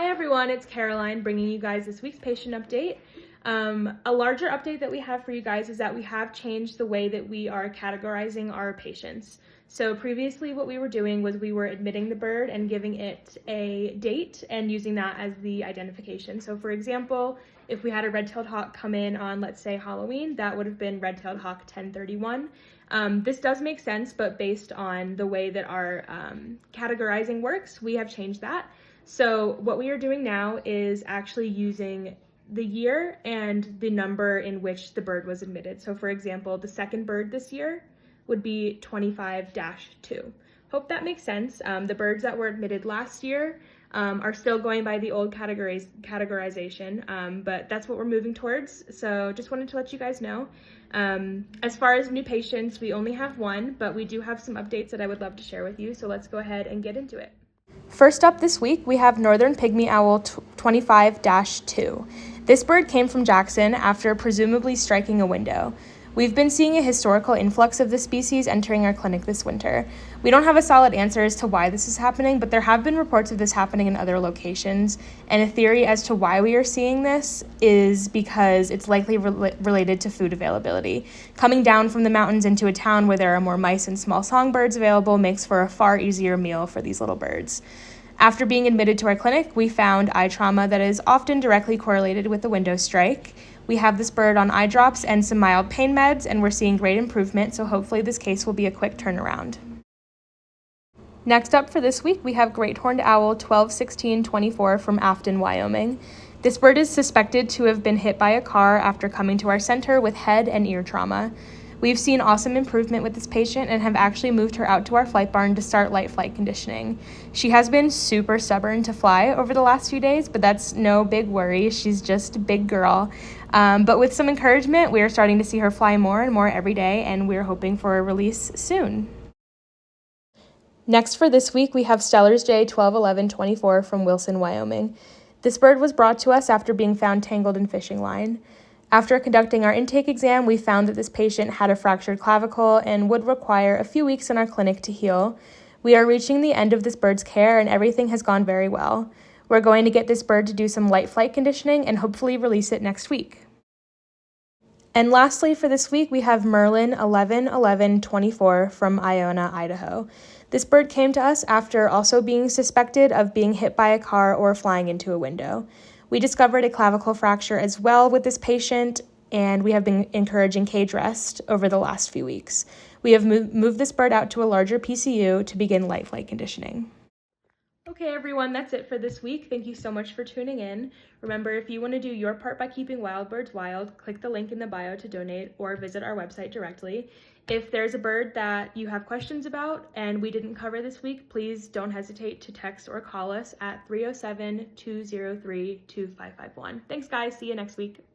Hi everyone, it's Caroline bringing you guys this week's patient update. A larger update that we have for you guys is that we have changed the way that we are categorizing our patients. So previously what we were doing was we were admitting the bird and giving it a date and using that as the identification. So for example, if we had a red-tailed hawk come in on, let's say, Halloween, that would have been red-tailed hawk 1031. This does make sense, but based on the way that our categorizing works, we have changed that. So what we are doing now is actually using the year and the number in which the bird was admitted. So for example, the second bird this year would be 25-2. Hope that makes sense. The birds that were admitted last year are still going by the old categorization, but that's what we're moving towards. So just wanted to let you guys know. As far as new patients, we only have one, but we do have some updates that I would love to share with you. So let's go ahead and get into it. First up this week, we have Northern Pygmy Owl 25-2. This bird came from Jackson after presumably striking a window. We've been seeing a historical influx of this species entering our clinic this winter. We don't have a solid answer as to why this is happening, but there have been reports of this happening in other locations, and a theory as to why we are seeing this is because it's likely related to food availability. Coming down from the mountains into a town where there are more mice and small songbirds available makes for a far easier meal for these little birds. After being admitted to our clinic, we found eye trauma that is often directly correlated with the window strike. We have this bird on eye drops and some mild pain meds, and we're seeing great improvement, so hopefully this case will be a quick turnaround. Next up for this week, we have Great Horned Owl 121624 from Afton, Wyoming. This bird is suspected to have been hit by a car after coming to our center with head and ear trauma. We've seen awesome improvement with this patient and have actually moved her out to our flight barn to start light flight conditioning. She has been super stubborn to fly over the last few days, but that's no big worry. She's just a big girl. But with some encouragement, we are starting to see her fly more and more every day, and we're hoping for a release soon. Next for this week, we have Stellar's J 121124 from Wilson, Wyoming. This bird was brought to us after being found tangled in fishing line. After conducting our intake exam, we found that this patient had a fractured clavicle and would require a few weeks in our clinic to heal. We are reaching the end of this bird's care and everything has gone very well. We're going to get this bird to do some light flight conditioning and hopefully release it next week. And lastly for this week, we have Merlin 111124 from Iona, Idaho. This bird came to us after also being suspected of being hit by a car or flying into a window. We discovered a clavicle fracture as well with this patient, and we have been encouraging cage rest over the last few weeks. We have moved this bird out to a larger PCU to begin light flight conditioning. Okay, everyone, that's it for this week. Thank you so much for tuning in. Remember, if you want to do your part by keeping wild birds wild, click the link in the bio to donate or visit our website directly. If there's a bird that you have questions about and we didn't cover this week, please don't hesitate to text or call us at 307-203-2551. Thanks, guys. See you next week.